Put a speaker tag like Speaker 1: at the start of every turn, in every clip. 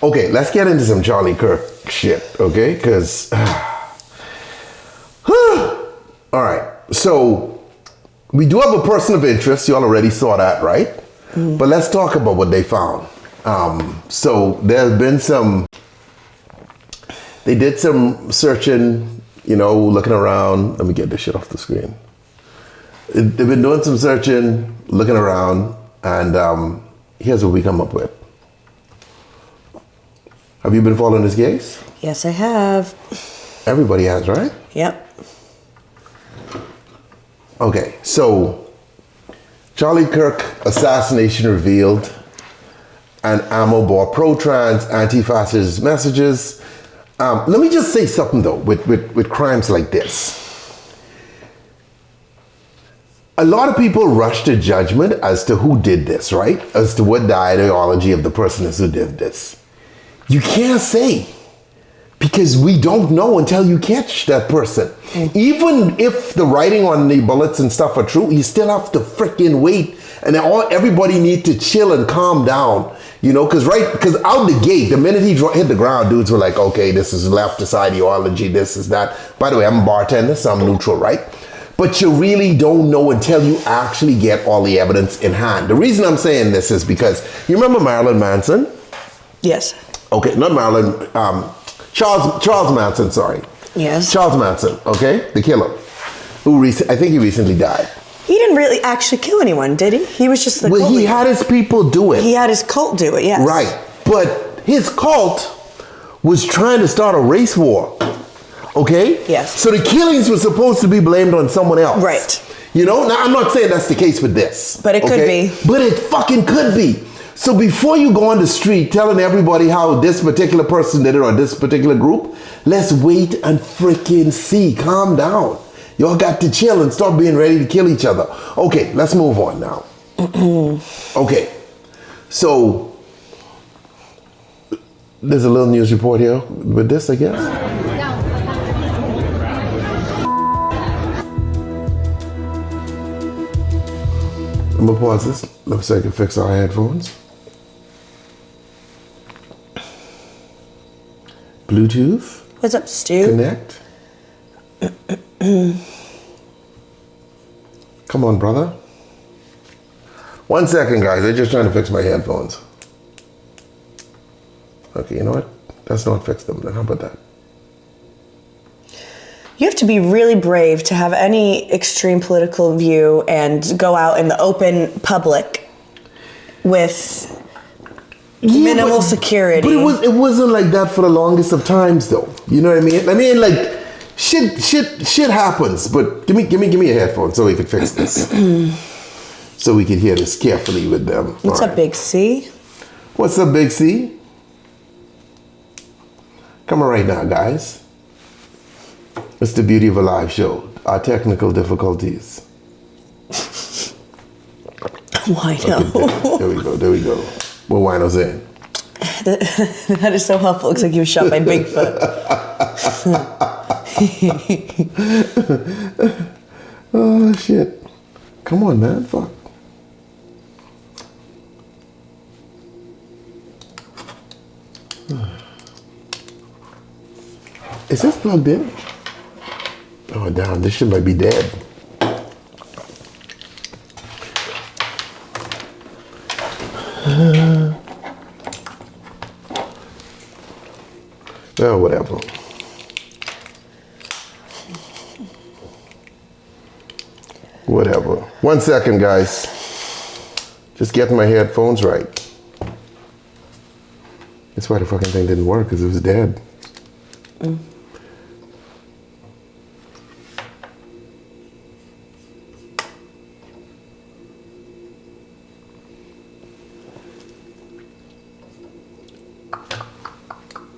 Speaker 1: Okay, let's get into some Charlie Kirk shit, okay? Because, all right. So we do have a person of interest. You all already saw that, right? Mm. But let's talk about what they found. So there's been they did some searching, you know, looking around. Let me get this shit off the screen. They've been doing some searching, looking around, and here's what we come up with. Have you been following this case?
Speaker 2: Yes, I have.
Speaker 1: Everybody has, right?
Speaker 2: Yep.
Speaker 1: Okay, so Charlie Kirk assassination revealed, and ammo bought pro-trans, anti-fascist messages. Let me just say something though, with crimes like this. A lot of people rush to judgment as to who did this, right? As to what the ideology of the person is who did this. You can't say, because we don't know until you catch that person. Mm. Even if the writing on the bullets and stuff are true, you still have to freaking wait. And everybody need to chill and calm down, you know, because out the gate, the minute he hit the ground, dudes were like, okay, this is leftist ideology, this is that. By the way, I'm a bartender, so I'm neutral, right? But you really don't know until you actually get all the evidence in hand. The reason I'm saying this is because, you remember Marilyn Manson?
Speaker 2: Yes.
Speaker 1: Okay, not Marilyn, Charles Manson, sorry.
Speaker 2: Yes.
Speaker 1: Charles Manson, okay, the killer, who I think he recently died.
Speaker 2: He didn't really actually kill anyone, did he? He was just the cult
Speaker 1: Well, he had his people do it.
Speaker 2: He had his cult do it, yes.
Speaker 1: Right, but his cult was trying to start a race war, okay?
Speaker 2: Yes.
Speaker 1: So the killings were supposed to be blamed on someone else.
Speaker 2: Right.
Speaker 1: You know, now I'm not saying that's the case with this.
Speaker 2: But it could be.
Speaker 1: But it fucking could be. So before you go on the street telling everybody how this particular person did it or this particular group, let's wait and freaking see. Calm down. Y'all got to chill and start being ready to kill each other. Okay, let's move on now. Okay, so there's a little news report here with this, I guess. I'm gonna pause this so I can fix our headphones. Bluetooth.
Speaker 2: What's up, Stu?
Speaker 1: Connect. Come on, brother. 1 second, guys. They're just trying to fix my headphones. Okay, you know what? Let's not fix them then. How about that?
Speaker 2: You have to be really brave to have any extreme political view and go out in the open public with minimal security.
Speaker 1: But it wasn't like that for the longest of times, though. You know what I mean? I mean, like, shit happens. But give me a headphone so we can fix this, so we can hear this carefully with them.
Speaker 2: What's up, Big C?
Speaker 1: What's up, Big C? Come on right now, guys. It's the beauty of a live show. Our technical difficulties.
Speaker 2: Wino.
Speaker 1: Okay, there we go. What wino's in?
Speaker 2: That is so helpful. Looks like you were shot by Bigfoot.
Speaker 1: Oh, shit. Come on, man. Fuck. Is this plugged in? Oh, damn. This shit might be dead. Oh, whatever. Whatever. 1 second, guys. Just getting my headphones right. That's why the fucking thing didn't work, because it was dead. Mm.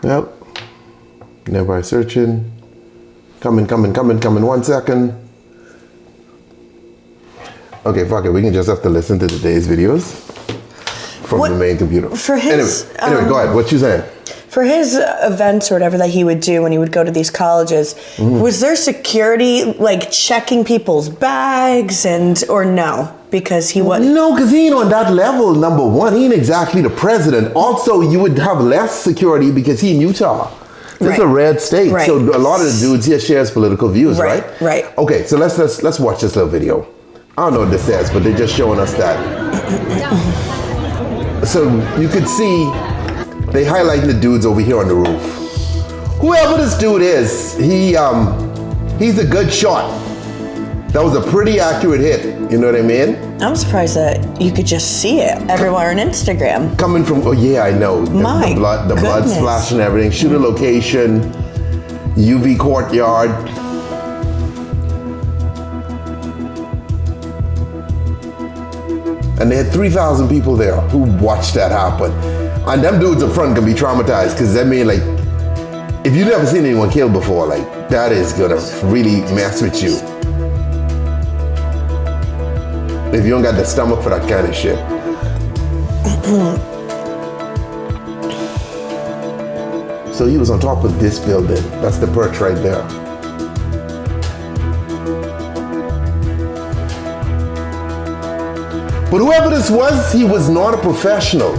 Speaker 1: Yep. Nearby searching. Coming. 1 second. Okay, fuck it. We can just have to listen to today's videos from the main computer.
Speaker 2: For his,
Speaker 1: anyway, go ahead. What you saying?
Speaker 2: For his events or whatever that he would do when he would go to these colleges, was there security like checking people's bags or no? because he was.
Speaker 1: No, because he ain't on that level, number one. He ain't exactly the president. Also, you would have less security because he in Utah. It's a red state.
Speaker 2: Right.
Speaker 1: So a lot of the dudes here shares political views, right?
Speaker 2: Right.
Speaker 1: Okay, so let's watch this little video. I don't know what this says, but they're just showing us that. So you could see they highlighting the dudes over here on the roof. Whoever this dude is, he's a good shot. That was a pretty accurate hit. You know what I mean?
Speaker 2: I'm surprised that you could just see it everywhere on Instagram.
Speaker 1: Coming from, oh yeah, I know.
Speaker 2: My
Speaker 1: the blood splash and everything. Shooter location, UV courtyard. And they had 3,000 people there who watched that happen. And them dudes up front can be traumatized because that mean like, if you've never seen anyone killed before, like that is gonna really mess with you. If you don't got the stomach for that kind of shit. So he was on top of this building. That's the perch right there. But whoever this was, he was not a professional.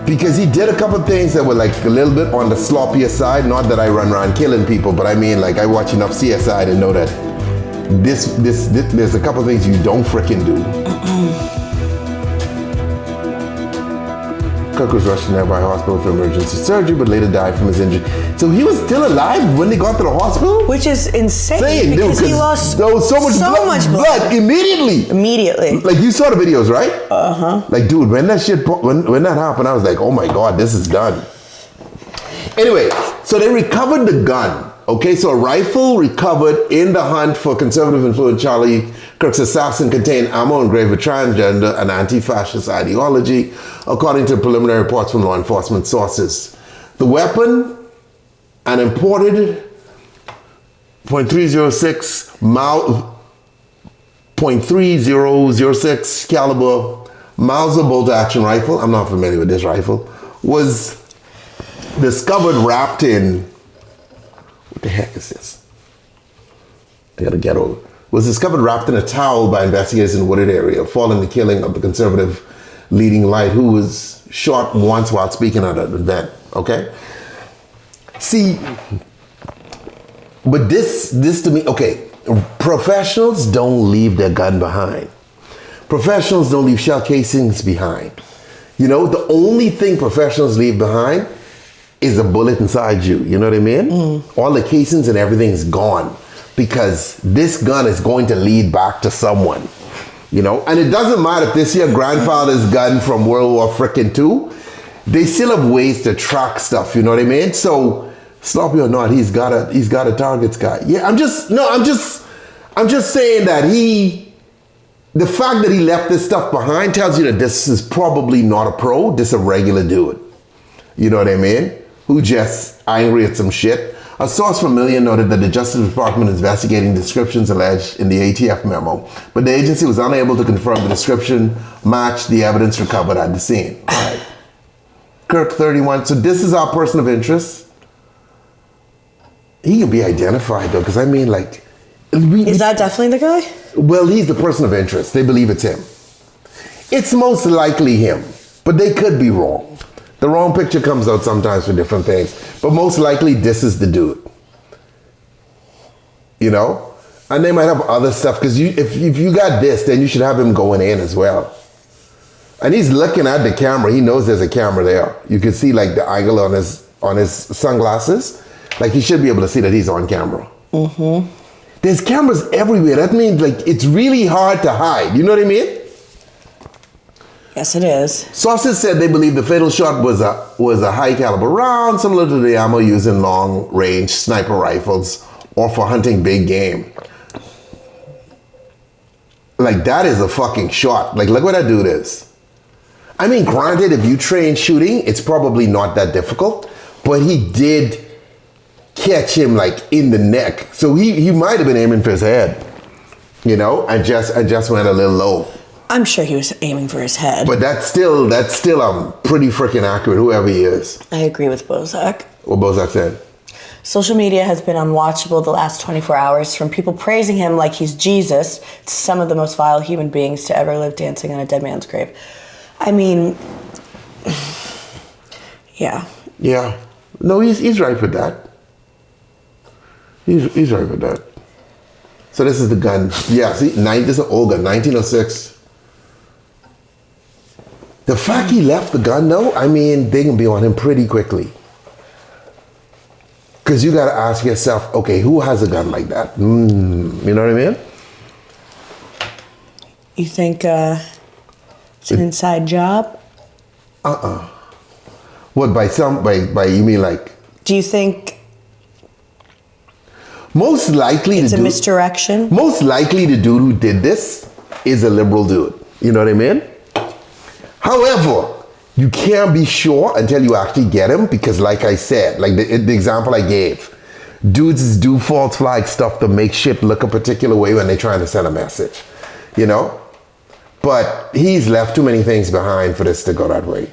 Speaker 1: Because he did a couple things that were like a little bit on the sloppier side. Not that I run around killing people, but I mean like I watch enough CSI to know that this there's a couple things you don't frickin' do. Kirk was rushed to nearby hospital for emergency surgery, but later died from his injury. So he was still alive when they got to the hospital?
Speaker 2: Which is insane because he lost
Speaker 1: there was so much blood immediately.
Speaker 2: Immediately.
Speaker 1: Like you saw the videos, right? Uh-huh. Like dude, when that happened, I was like, oh my God, this is done. Anyway, so they recovered the gun. Okay, so a rifle recovered in the hunt for conservative influence Charlie Kirk's assassin contained ammo engraved with transgender and anti-fascist ideology, according to preliminary reports from law enforcement sources. The weapon, an imported .3006 caliber Mauser bolt-action rifle, I'm not familiar with this rifle, was discovered wrapped in, what the heck is this? I gotta get over. Was discovered wrapped in a towel by investigators in the wooded area, following the killing of the conservative leading light who was shot once while speaking at an event, okay? See, but this to me, okay, professionals don't leave their gun behind. Professionals don't leave shell casings behind. You know, the only thing professionals leave behind is a bullet inside you. You know what I mean? All the casings and everything is gone because this gun is going to lead back to someone. You know, and it doesn't matter if this your grandfather's gun from World War frickin' II, they still have ways to track stuff. You know what I mean? So sloppy or not, he's got a target guy. Yeah, I'm just saying that the fact that he left this stuff behind tells you that this is probably not a pro. This is a regular dude. You know what I mean? Who just angry at some shit. A source familiar noted that the Justice Department is investigating descriptions alleged in the ATF memo, but the agency was unable to confirm the description matched the evidence recovered at the scene. All right. Kirk, 31. So this is our person of interest. He can be identified though, because I mean, like,
Speaker 2: is that definitely the guy?
Speaker 1: Well, he's the person of interest. They believe it's him. It's most likely him, but they could be wrong. The wrong picture comes out sometimes for different things, but most likely this is the dude. You know, and they might have other stuff because if you got this, then you should have him going in as well. And he's looking at the camera. He knows there's a camera there. You can see like the angle on his sunglasses. Like he should be able to see that he's on camera. Mm-hmm. There's cameras everywhere. That means like it's really hard to hide. You know what I mean?
Speaker 2: Yes, it is.
Speaker 1: Sources said they believe the fatal shot was a high caliber round, similar to the ammo used in long range sniper rifles or for hunting big game. Like that is a fucking shot. Like look what that dude is. I mean, granted, if you train shooting, it's probably not that difficult, but he did catch him like in the neck. So he might have been aiming for his head, you know, and just went a little low.
Speaker 2: I'm sure he was aiming for his head.
Speaker 1: But that's still pretty freaking accurate, whoever he is.
Speaker 2: I agree with Bozak.
Speaker 1: What Bozak said?
Speaker 2: Social media has been unwatchable the last 24 hours, from people praising him like he's Jesus to some of the most vile human beings to ever live dancing on a dead man's grave. I mean, yeah.
Speaker 1: Yeah. No, he's right with that. He's right with that. So this is the gun. Yeah, see, this is an old gun, 1906. The fact he left the gun, though, I mean, they can be on him pretty quickly. Because you got to ask yourself, okay, who has a gun like that? You know what I mean?
Speaker 2: You think it's an inside job?
Speaker 1: What, by you mean like?
Speaker 2: Do you think
Speaker 1: Most likely
Speaker 2: it's a misdirection?
Speaker 1: Most likely the dude who did this is a liberal dude. You know what I mean? However, you can't be sure until you actually get him, because like I said, like the example I gave, dudes do false flag stuff to make shit look a particular way when they're trying to send a message, you know? But he's left too many things behind for this to go that way.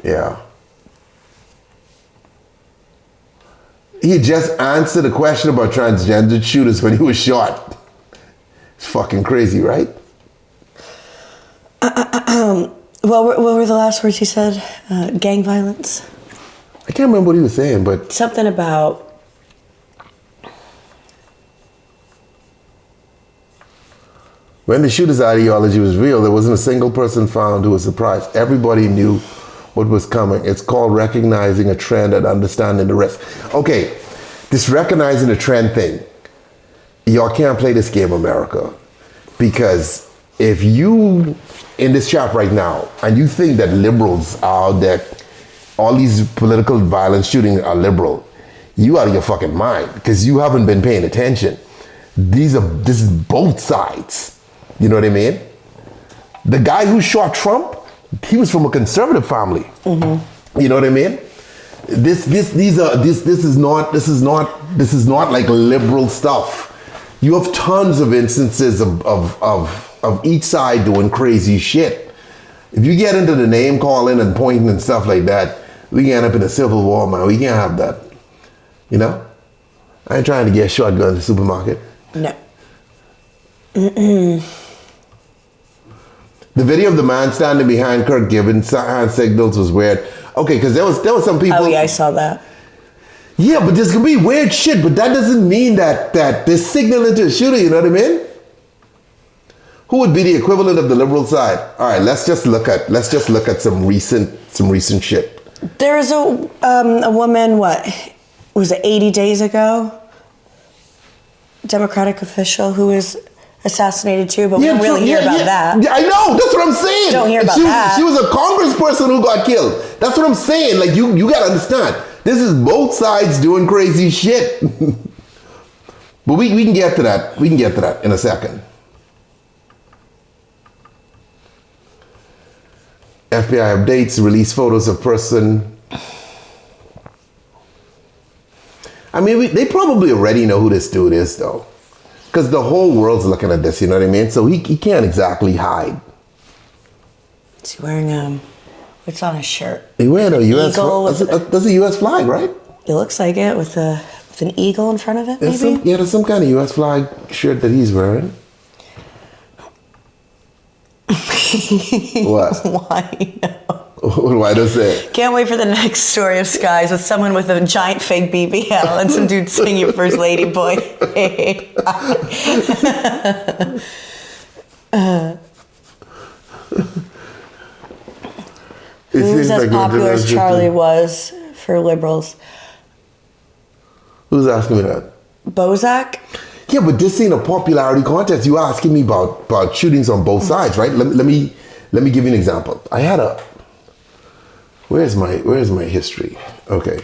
Speaker 1: Yeah. He just answered a question about transgender shooters when he was shot. It's fucking crazy, right?
Speaker 2: What were the last words he said? Gang violence?
Speaker 1: I can't remember what he was saying, but...
Speaker 2: Something about...
Speaker 1: When the shooter's ideology was real, there wasn't a single person found who was surprised. Everybody knew what was coming. It's called recognizing a trend and understanding the risk. Okay, this recognizing the trend thing, y'all can't play this game, America. Because if you, in this chat right now, and you think that liberals are, that all these political violence shootings are liberal, you out of your fucking mind, because you haven't been paying attention. This is both sides. You know what I mean? The guy who shot Trump, he was from a conservative family. Mm-hmm. You know what I mean? This is not like liberal stuff. You have tons of instances of each side doing crazy shit. If you get into the name calling and pointing and stuff like that, we can end up in a civil war, man. We can't have that. You know? I ain't trying to get a shotgun in the supermarket.
Speaker 2: No.
Speaker 1: The video of the man standing behind Kirk giving hand signals was weird. Okay, because there was some people.
Speaker 2: Oh yeah, I saw that.
Speaker 1: Yeah, but there's gonna be weird shit, but that doesn't mean that they're signaling to a shooter. You know what I mean? Who would be the equivalent of the liberal side? All right, let's just look at some recent shit.
Speaker 2: There was a woman. What was it? 80 days ago. Democratic official who was assassinated too, but we don't really hear about that.
Speaker 1: Yeah, I know. That's what I'm saying.
Speaker 2: Don't hear about that.
Speaker 1: She was a congressperson who got killed. That's what I'm saying. Like you gotta understand. This is both sides doing crazy shit. But we can get to that. We can get to that in a second. FBI updates, release photos of person. I mean, they probably already know who this dude is, though. Because the whole world's looking at this, you know what I mean? So he can't exactly hide.
Speaker 2: Is he wearing, what's on his shirt?
Speaker 1: He wearing a U.S. flag. That's a U.S. flag, right?
Speaker 2: It looks like it, with an eagle in front of it, maybe?
Speaker 1: There's some kind of U.S. flag shirt that he's wearing. What?
Speaker 2: Why? No.
Speaker 1: Why does it?
Speaker 2: Can't wait for the next story of Skies with someone with a giant fake BBL and some dude singing First Lady Boy. Who's as popular as Charlie was for liberals?
Speaker 1: Who's asking me that?
Speaker 2: Bozak?
Speaker 1: Yeah, but this ain't a popularity contest. You asking me about shootings on both sides, right? Let me give you an example. I had a... Where's my history? Okay.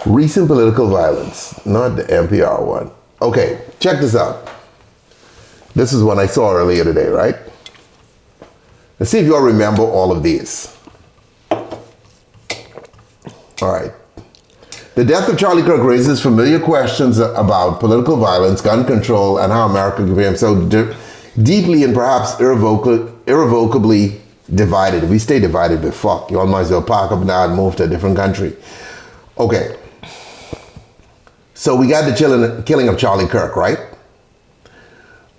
Speaker 1: Recent political violence, not the NPR one. Okay, check this out. This is one I saw earlier today, right? Let's see if you all remember all of these. All right. The death of Charlie Kirk raises familiar questions about political violence, gun control, and how America can become so deeply and perhaps irrevocably divided. If we stay divided, but fuck, you all might as well pack up now and move to a different country. Okay. So we got the killing of Charlie Kirk, right?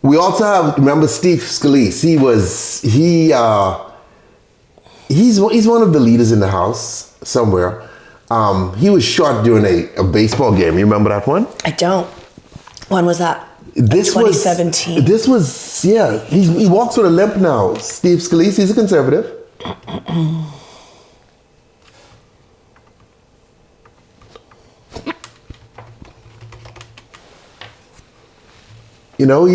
Speaker 1: We also have, remember Steve Scalise? He's one of the leaders in the House somewhere. He was shot during a baseball game. You remember that one?
Speaker 2: I don't. When was that?
Speaker 1: This
Speaker 2: 2017.
Speaker 1: Yeah. He walks with a limp now. Steve Scalise, he's a conservative. You know,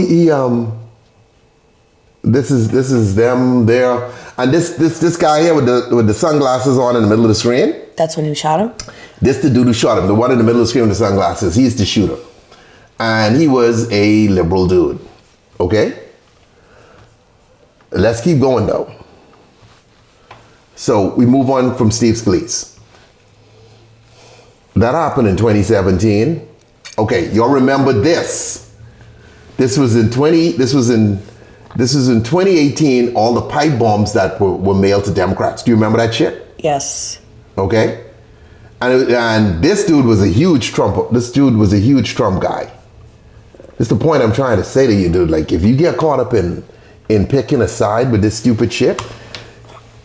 Speaker 1: this is them there, and this guy here with the sunglasses on in the middle of the screen.
Speaker 2: That's when you shot him?
Speaker 1: This the dude who shot him, the one in the middle of the screen with the sunglasses. He's the shooter, and he was a liberal dude. Okay, let's keep going though. So we move on from Steve Scalise. That happened in 2017. Okay, y'all remember this? This was in 2018, all the pipe bombs that were mailed to Democrats. Do you remember that shit?
Speaker 2: Yes.
Speaker 1: Okay. And this dude was a huge Trump guy. That's the point I'm trying to say to you, dude. Like, if you get caught up in picking a side with this stupid shit,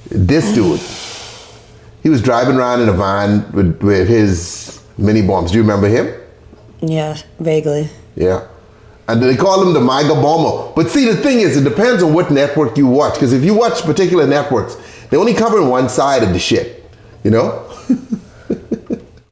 Speaker 1: this dude, he was driving around in a van with his mini bombs. Do you remember him?
Speaker 2: Yeah, vaguely.
Speaker 1: Yeah. And they call him the MAGA bomber. But see, the thing is, it depends on what network you watch. Because if you watch particular networks, they only cover one side of the shit. You know?